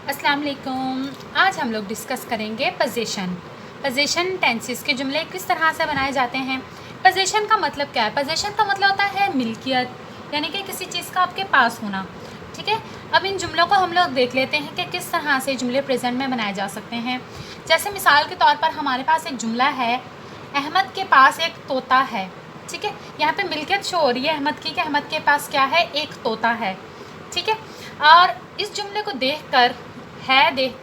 अस्सलाम वालेकुम। आज हम लोग डिस्कस करेंगे पोजीशन टेंसेस के जुमले किस तरह से बनाए जाते हैं। पोजीशन का मतलब क्या है? पोजीशन का मतलब होता है मिल्कियत, यानी कि किसी चीज़ का आपके पास होना। ठीक है, अब इन जुमलों को हम लोग देख लेते हैं कि किस तरह से जुमले प्रेजेंट में बनाए जा सकते हैं। जैसे मिसाल के तौर पर हमारे पास एक जुमला है, अहमद के पास एक तोता है। ठीक है, यहाँ पे मिल्कियत शो हो रही है अहमद की कि अहमद के पास क्या है, एक तोता है। ठीक है, और इस जुमले को देखकर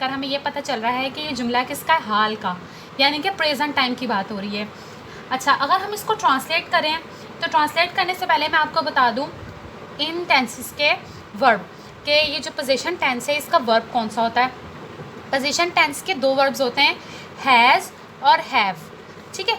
हमें ये पता चल रहा है कि ये जुमला किसका है, हाल का, यानी कि प्रेजेंट टाइम की बात हो रही है। अच्छा, अगर हम इसको ट्रांसलेट करें तो ट्रांसलेट करने से पहले मैं आपको बता दूं इन टेंसेस के वर्ब के, ये जो पोजीशन टेंस है इसका वर्ब कौन सा होता है। पोजीशन टेंस के दो वर्ब्स होते हैं, हैज़ और हैव। ठीक है,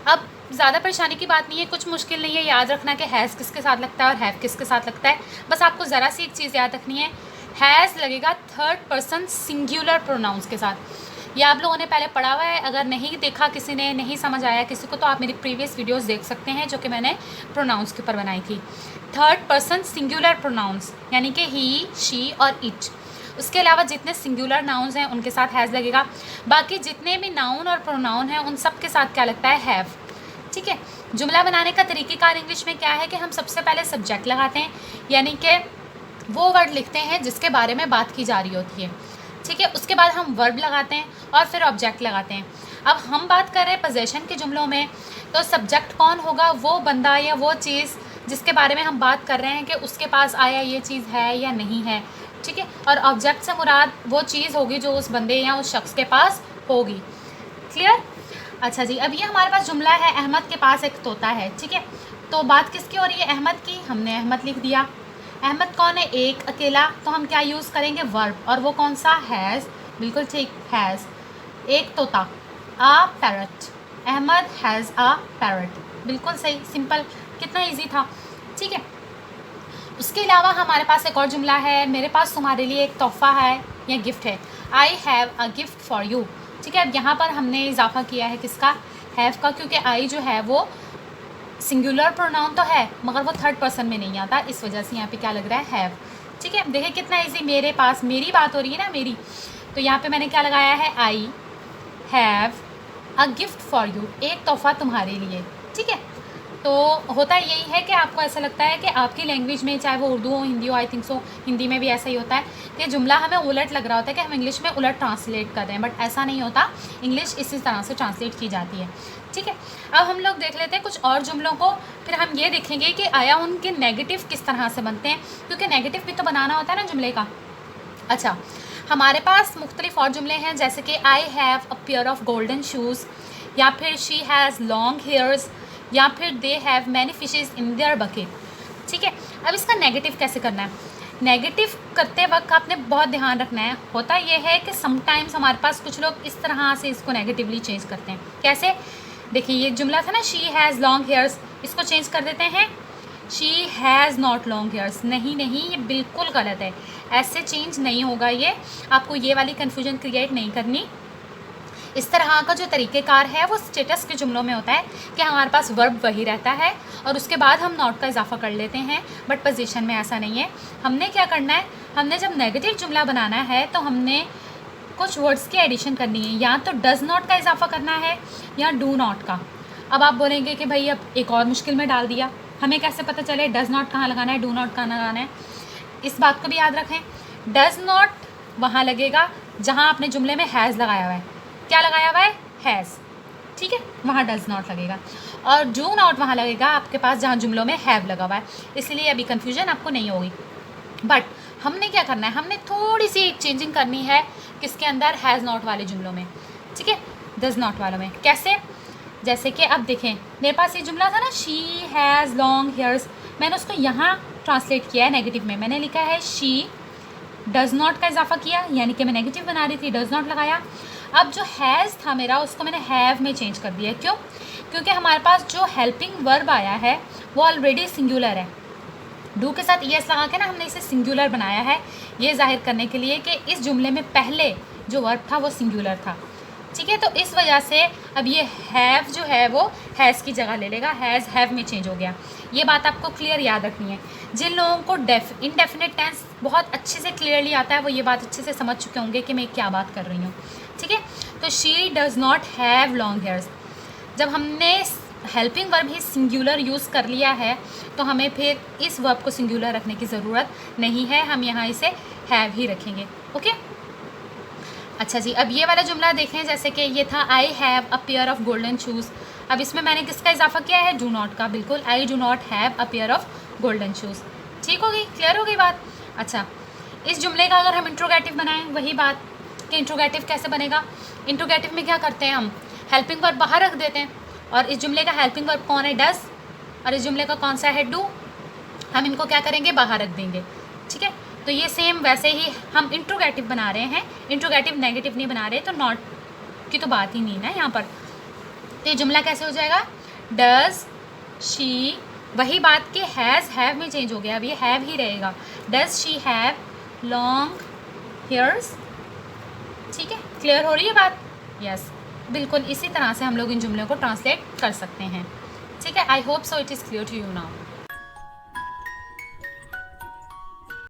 अब ज़्यादा परेशानी की बात नहीं है, कुछ मुश्किल नहीं है याद रखना कि हैज़ किसके साथ लगता है और हैव किसके साथ लगता है। बस आपको ज़रा सी एक चीज़ याद रखनी है, हैज़ लगेगा थर्ड पर्सन सिंगुलर प्रोनाउंस के साथ। ये आप लोगों ने पहले पढ़ा हुआ है, अगर नहीं देखा, किसी ने नहीं समझ आया किसी को, तो आप मेरी प्रीवियस वीडियोस देख सकते हैं जो कि मैंने प्रोनाउंस के ऊपर बनाई थी। थर्ड पर्सन सिंगुलर प्रोनाउंस यानी कि ही, शी और इट। उसके अलावा जितने सिंगुलर नाउन्स हैं उनके साथ हैज़ लगेगा, बाकी जितने भी नाउन और प्रोनाउन हैं उन सब के साथ क्या लगता है, हैव। ठीक है, जुमला बनाने का तरीक़ेकार इंग्लिश में क्या है कि हम सबसे पहले सब्जेक्ट लगाते हैं, यानी कि वो वर्ड लिखते हैं जिसके बारे में बात की जा रही होती है। ठीक है, उसके बाद हम वर्ब लगाते हैं और फिर ऑब्जेक्ट लगाते हैं। अब हम बात कर रहे हैं पोजीशन के जुमलों में, तो सब्जेक्ट कौन होगा, वो बंदा या वो चीज़ जिसके बारे में हम बात कर रहे हैं कि उसके पास आया ये चीज़ है या नहीं है। ठीक है, और ऑब्जेक्ट से मुराद वो चीज़ होगी जो उस बंदे या उस शख्स के पास होगी। क्लियर? अच्छा जी, अब ये हमारे पास जुमला है, अहमद के पास एक तोता है। ठीक है, तो बात किसकी हो रही है, अहमद की। हमने अहमद लिख दिया। अहमद कौन है, एक अकेला, तो हम क्या यूज़ करेंगे, वर्ब, और वो कौन सा, हैज़। बिल्कुल ठीक, हैज़। एक तोता, a parrot, Ahmed has a parrot. बिल्कुल सही, सिंपल, कितना इजी था। ठीक है, उसके अलावा हमारे पास एक और जुमला है, मेरे पास तुम्हारे लिए एक तोहफ़ा है या गिफ्ट है, I have a gift for you. ठीक है, अब यहाँ पर हमने इजाफा किया है किसका, हैव का, क्योंकि आई जो है वो सिंगुलर प्रोनाउन तो है मगर वो थर्ड पर्सन में नहीं आता, इस वजह से यहाँ पे क्या लग रहा है, हैव। ठीक है, देखिए कितना इजी, मेरे पास, मेरी बात हो रही है ना, मेरी, तो यहाँ पे मैंने क्या लगाया है, I have a gift for you, एक तोहफ़ा तुम्हारे लिए। ठीक है, तो होता यही है कि आपको ऐसा लगता है कि आपकी लैंग्वेज में, चाहे वो उर्दू हो, हिंदी हो, आई थिंक सो हिंदी में भी ऐसा ही होता है कि जुमला हमें उलट लग रहा होता है कि हम इंग्लिश में उलट ट्रांसलेट कर रहे हैं, बट ऐसा नहीं होता, इंग्लिश इसी तरह से ट्रांसलेट की जाती है। ठीक है, अब हम लोग देख लेते हैं कुछ और जुमलों को, फिर हम ये देखेंगे कि आया उनके नेगेटिव किस तरह से बनते हैं, क्योंकि नेगेटिव भी तो बनाना होता है ना जुमले का। अच्छा, हमारे पास मुख्तलिफ और जुमले हैं, जैसे कि I have a pair of golden shoes, या फिर शी हैज़ लॉन्ग हेयर्स, या फिर they have many fishes in their bucket. ठीक है, अब इसका नेगेटिव कैसे करना है, नेगेटिव करते वक्त आपने बहुत ध्यान रखना है। होता यह है कि समटाइम्स हमारे पास कुछ लोग इस तरह से इसको नेगेटिवली चेंज करते हैं। कैसे, देखिए ये जुमला था ना, शी हैज़ लॉन्ग हेयर्स, इसको चेंज कर देते हैं, she has not long hairs. नहीं नहीं, ये बिल्कुल गलत है, ऐसे चेंज नहीं होगा, ये आपको ये वाली कन्फ्यूजन क्रिएट नहीं करनी। इस तरह का जो तरीक़ेकार है वो स्टेटस के जुमलों में होता है कि हमारे पास वर्ब वही रहता है और उसके बाद हम नॉट का इजाफा कर लेते हैं, बट पोजीशन में ऐसा नहीं है। हमने क्या करना है, हमने जब नेगेटिव जुमला बनाना है तो हमने कुछ वर्ड्स की एडिशन करनी है, या तो डज़ नॉट का इजाफा करना है या डू नॉट का। अब आप बोलेंगे कि भाई अब एक और मुश्किल में डाल दिया, हमें कैसे पता चले डज़ नॉट कहाँ लगाना है, डू नॉट कहाँ लगाना है। इस बात को भी याद रखें, डज़ नॉट वहाँ लगेगा जहाँ आपने जुमले में हैज़ लगाया हुआ है। क्या लगाया हुआ है, हैज़। ठीक है, वहाँ डज़ नॉट लगेगा, और डू नॉट वहाँ लगेगा आपके पास जहाँ जुमलों में हैव लगा हुआ है, इसलिए अभी कन्फ्यूजन आपको नहीं होगी। बट हमने क्या करना है, हमने थोड़ी सी चेंजिंग करनी है किसके अंदर, हैज़ नॉट वाले जुमलों में। ठीक है, डज़ नॉट वालों में कैसे, जैसे कि अब देखें मेरे पास ये जुमला था ना, शी हैज़ लॉन्ग हेयर्स, मैंने उसको यहाँ ट्रांसलेट किया है नेगेटिव में, मैंने लिखा है शी डज़ नॉट का इजाफा किया, यानी कि मैं नेगेटिव बना रही थी, डज़ नॉट लगाया। अब जो हैज़ था मेरा उसको मैंने हैव में चेंज कर दिया, क्यों, क्योंकि हमारे पास जो हेल्पिंग वर्ब आया है वो ऑलरेडी सिंगुलर है, डू के साथ ईएस लगा के ना हमने इसे सिंगुलर बनाया है, ये जाहिर करने के लिए कि इस जुमले में पहले जो वर्ब था वो सिंगुलर था। ठीक है, तो इस वजह से अब ये हैव जो है वो हैज़ की जगह ले लेगा, हैज़ हैव में चेंज हो गया। ये बात आपको क्लियर याद रखनी है। जिन लोगों को इनडेफिनेट टेंस बहुत अच्छे से क्लियरली आता है वो ये बात अच्छे से समझ चुके होंगे कि मैं क्या बात कर रही हूँ, ठीक है। तो she does not have long hairs. जब हमने हेल्पिंग वर्ब ही सिंगुलर यूज़ कर लिया है तो हमें फिर इस वर्ब को सिंगुलर रखने की ज़रूरत नहीं है, हम यहाँ इसे हैव ही रखेंगे, ओके। अच्छा जी, अब ये वाला जुमला देखें, जैसे कि ये था I have a pair of golden shoes. अब इसमें मैंने किसका इजाफा किया है? डू नॉट का, बिल्कुल। I do not have a pair of golden shoes. ठीक हो गई, क्लियर हो गई बात। अच्छा, इस जुमले का अगर हम इंट्रोगेटिव बनाएं, वही बात कि इंट्रोगेटिव कैसे बनेगा। इंट्रोगेटिव में क्या करते हैं हम? हेल्पिंग वर्ब बाहर रख देते हैं, और इस जुमले का हेल्पिंग वर्ब कौन है? डज, और इस जुमले का कौन सा है? डू। हम इनको क्या करेंगे? बाहर रख देंगे, ठीक है। तो ये सेम वैसे ही हम इंट्रोगेटिव बना रहे हैं, इंट्रोगेटिव नेगेटिव नहीं बना रहे, तो नॉट की तो बात ही नहीं ना यहाँ पर। तो ये जुमला कैसे हो जाएगा? डज शी, वही बात कि हैज़ हैव में चेंज हो गया, अब ये हैव ही रहेगा। Does she have long hairs. ठीक है, क्लियर हो रही है बात? यस, बिल्कुल इसी तरह से हम लोग इन जुमलों को ट्रांसलेट कर सकते हैं, ठीक है। I hope so it is clear to you now.